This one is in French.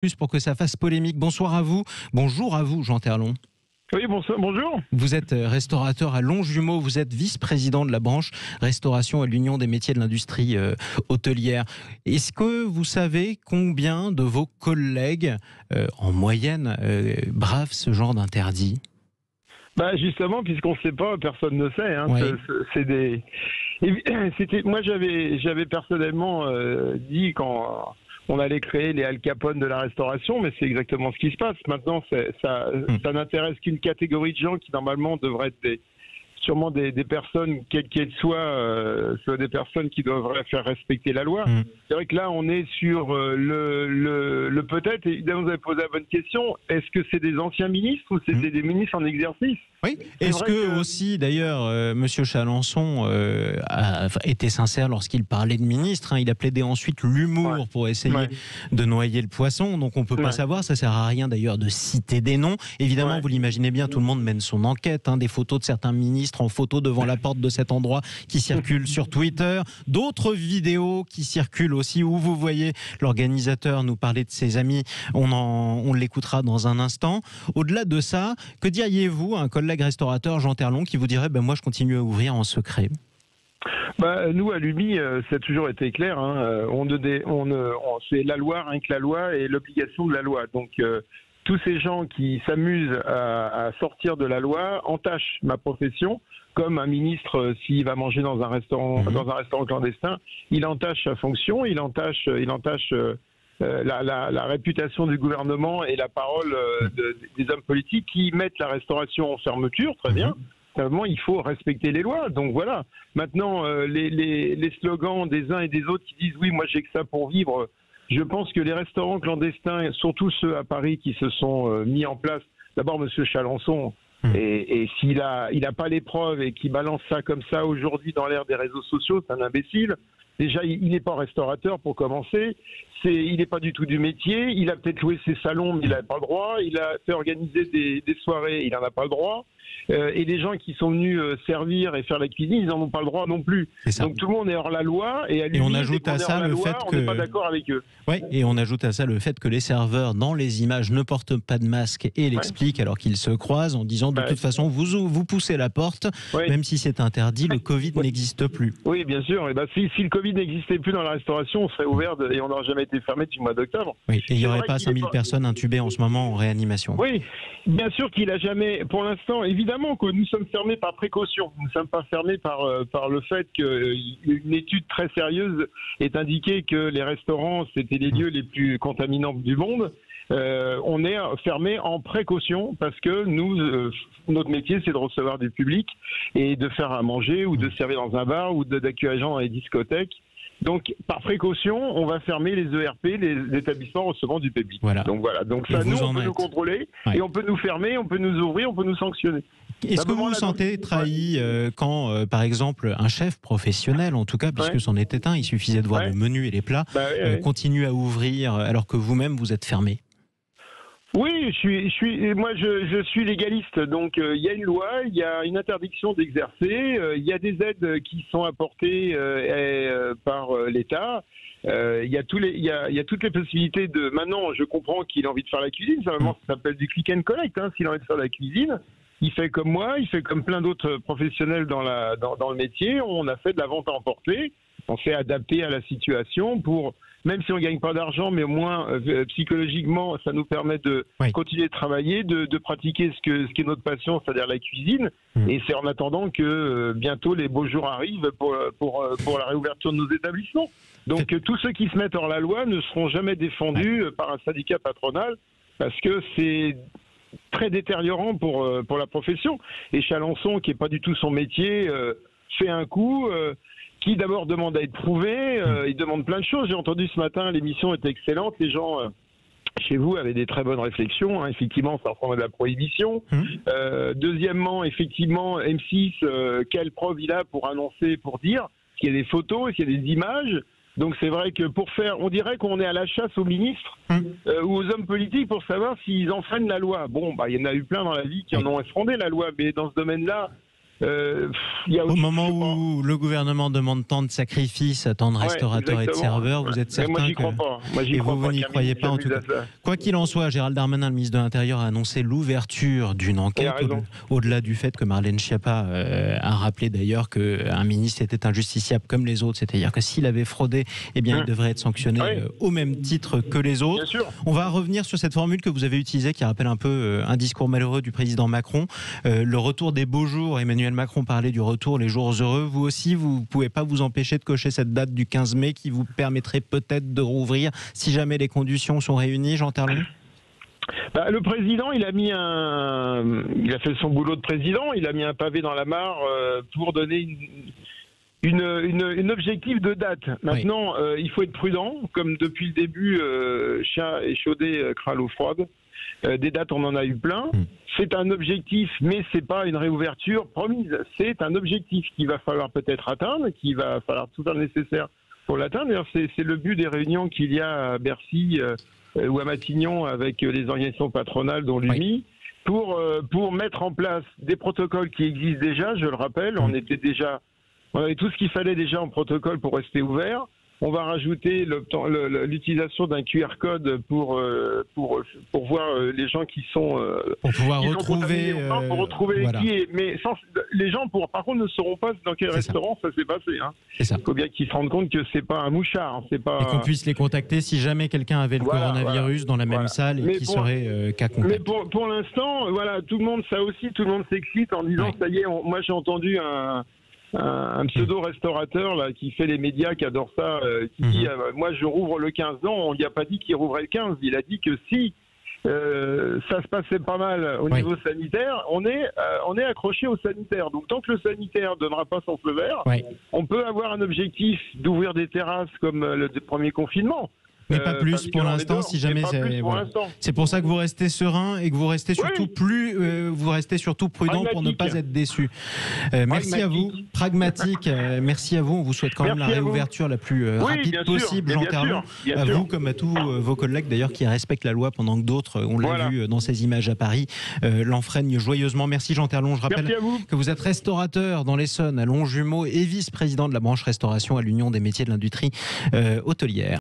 Plus pour que ça fasse polémique. Bonsoir à vous. Bonjour à vous, Jean Terlon. Oui, bonjour. Vous êtes restaurateur à Longjumeau. Vous êtes vice-président de la branche restauration à l'Union des métiers de l'industrie hôtelière. Est-ce que vous savez combien de vos collègues, en moyenne, bravent ce genre d'interdit ? Justement, puisqu'on ne sait pas, personne ne sait. Oui. Moi, j'avais personnellement dit quand on allait créer les Al Capone de la restauration, mais c'est exactement ce qui se passe. Maintenant, ça n'intéresse qu'une catégorie de gens qui, normalement, devraient être sûrement des personnes, quelles qu'elles soient, soit des personnes qui devraient faire respecter la loi. C'est vrai que là, on est sur le peut-être, évidemment, vous avez posé la bonne question, est-ce que c'est des anciens ministres ou c'est des ministres en exercice ? Oui. Est-ce que aussi, d'ailleurs, Monsieur Chalençon a été sincère lorsqu'il parlait de ministre, il a plaidé ensuite l'humour pour essayer de noyer le poisson, donc on ne peut pas savoir, ça ne sert à rien d'ailleurs de citer des noms. Évidemment, vous l'imaginez bien, tout le monde mène son enquête, des photos de certains ministres en photo devant la porte de cet endroit qui circulent sur Twitter, d'autres vidéos qui circulent aussi où vous voyez l'organisateur nous parler de ses amis, on l'écoutera dans un instant. Au-delà de ça, que diriez-vous à un collègue restaurateur, Jean Terlon, qui vous dirait moi je continue à ouvrir en secret? Nous, à l'UMI, ça a toujours été clair. C'est la loi, rien que la loi, et l'obligation de la loi. Donc, tous ces gens qui s'amusent à sortir de la loi entachent ma profession. Comme un ministre, s'il va manger dans un restaurant clandestin, il entache sa fonction, il entache la réputation du gouvernement et la parole des hommes politiques qui mettent la restauration en fermeture, très bien. Simplement, il faut respecter les lois. Donc voilà. Maintenant, les slogans des uns et des autres qui disent « oui, moi j'ai que ça pour vivre », je pense que les restaurants clandestins, surtout ceux à Paris qui se sont mis en place, d'abord Monsieur Chalençon, et s'il n'a pas les preuves et qu'il balance ça comme ça aujourd'hui dans l'ère des réseaux sociaux, c'est un imbécile. Déjà, il n'est pas restaurateur pour commencer. Il n'est pas du tout du métier. Il a peut-être loué ses salons, mais il n'a pas le droit. Il a fait organiser des soirées, il n'en a pas le droit. Et les gens qui sont venus servir et faire la cuisine, ils n'en ont pas le droit non plus. Donc tout le monde est hors la loi. Et on ajoute à ça le fait on n'est pas d'accord avec eux. Oui, et on ajoute à ça le fait que les serveurs, dans les images, ne portent pas de masque et l'expliquent alors qu'ils se croisent en disant de toute façon, vous poussez la porte, même si c'est interdit, le Covid n'existe plus. Oui, bien sûr. Et si le Covid n'existait plus dans la restauration, on serait ouvert et on n'aurait jamais été fermé depuis le mois d'octobre. Oui, et il n'y aurait pas 5000 personnes intubées en ce moment en réanimation. Oui, bien sûr qu'il n'a jamais, pour l'instant, évidemment que nous sommes fermés par précaution. Nous ne sommes pas fermés par le fait qu'une étude très sérieuse ait indiqué que les restaurants, c'était les lieux les plus contaminants du monde. On est fermé en précaution parce que notre métier, c'est de recevoir du public et de faire à manger ou de servir dans un bar ou d'accueillir les gens dans les discothèques. Donc, par précaution, on va fermer les ERP, les établissements recevant du public. Donc voilà. Donc ça, nous, on peut nous contrôler et on peut nous fermer, on peut nous ouvrir, on peut nous sanctionner. Est-ce que vous vous sentez trahi quand, par exemple, un chef professionnel, en tout cas, puisque c'en était un, il suffisait de voir le menu et les plats, continue à ouvrir alors que vous-même, vous êtes fermé? Oui, je suis légaliste, donc il y a une loi, il y a une interdiction d'exercer, il y a des aides qui sont apportées par l'État. Il y a toutes les possibilités de. Maintenant, je comprends qu'il a envie de faire la cuisine. Simplement, ça s'appelle du click and collect. S'il a envie de faire la cuisine, il fait comme moi, il fait comme plein d'autres professionnels dans le métier. On a fait de la vente à emporter. On s'est adapté à la situation pour. Même si on ne gagne pas d'argent, mais au moins psychologiquement, ça nous permet de continuer de travailler, de pratiquer ce qui est notre passion, c'est-à-dire la cuisine. Et c'est en attendant que bientôt les beaux jours arrivent pour la réouverture de nos établissements. Donc tous ceux qui se mettent hors la loi ne seront jamais défendus par un syndicat patronal parce que c'est très détériorant pour la profession. Et Chalençon, qui n'est pas du tout son métier, fait un coup... qui d'abord demande à être prouvé, il demande plein de choses. J'ai entendu ce matin, l'émission était excellente, les gens chez vous avaient des très bonnes réflexions, effectivement ça ressemble à de la prohibition. Deuxièmement, effectivement, M6, quelle preuve il a pour annoncer, pour dire qu'il y a des photos, qu'il y a des images. Donc c'est vrai que on dirait qu'on est à la chasse aux ministres ou aux hommes politiques pour savoir s'ils enfreignent la loi. Bon, il y en a eu plein dans la vie qui en ont effondré la loi, mais dans ce domaine-là, Au moment où le gouvernement demande tant de sacrifices à tant de restaurateurs et de serveurs, vous êtes certain moi, j'y crois pas. Vous n'y croyez pas en tout cas. Quoi qu'il en soit, Gérald Darmanin, le ministre de l'Intérieur, a annoncé l'ouverture d'une enquête, au-delà du fait que Marlène Schiappa a rappelé d'ailleurs qu'un ministre était injusticiable comme les autres, c'est-à-dire que s'il avait fraudé, eh bien, il devrait être sanctionné au même titre que les autres. On va revenir sur cette formule que vous avez utilisée, qui rappelle un peu un discours malheureux du président Macron. Le retour des beaux jours, Emmanuel Macron parlait du retour les jours heureux. Vous aussi, vous ne pouvez pas vous empêcher de cocher cette date du 15 mai qui vous permettrait peut-être de rouvrir si jamais les conditions sont réunies, Jean Terlon ? Le président, il a fait son boulot de président, il a mis un pavé dans la mare pour donner une objectif de date. Maintenant, il faut être prudent, comme depuis le début, chat échaudé craint l'eau froide. Des dates, on en a eu plein. C'est un objectif, mais c'est pas une réouverture promise. C'est un objectif qu'il va falloir peut-être atteindre, qu'il va falloir tout faire le nécessaire pour l'atteindre. D'ailleurs, c'est le but des réunions qu'il y a à Bercy ou à Matignon avec les organisations patronales, dont l'UMI, pour mettre en place des protocoles qui existent déjà. Je le rappelle, on avait tout ce qu'il fallait déjà en protocole pour rester ouvert. On va rajouter l'utilisation d'un QR code pour voir les gens qui sont pour pouvoir retrouver pour retrouver qui est. Mais les gens par contre ne sauront pas dans quel restaurant ça s'est passé. Il faut bien qu'ils se rendent compte que c'est pas un mouchard, c'est pas. Et qu'on puisse les contacter si jamais quelqu'un avait le coronavirus dans la même salle et qui serait cas contact. Mais pour l'instant, tout le monde s'excite en disant ça y est. Moi j'ai entendu un pseudo-restaurateur là, qui fait les médias, qui adore ça, qui dit moi je rouvre le 15 ans. On lui a pas dit qu'il rouvrait le 15, il a dit que si ça se passait pas mal au niveau sanitaire, on est accroché au sanitaire. Donc tant que le sanitaire donnera pas son feu vert, on peut avoir un objectif d'ouvrir des terrasses comme le premier confinement. Mais pas plus pour l'instant, si jamais c'est pour ça que vous restez serein et que vous restez surtout prudent pour ne pas être déçu. Merci à vous, pragmatique. Merci à vous. On vous souhaite quand même la réouverture la plus rapide possible, Jean Terlon. À vous comme à tous vos collègues d'ailleurs qui respectent la loi pendant que d'autres, on l'a vu dans ces images à Paris, l'enfreignent joyeusement. Merci Jean Terlon. Je rappelle que vous êtes restaurateur dans l'Essonne à Longjumeau et vice-président de la branche restauration à l'Union des métiers de l'industrie hôtelière.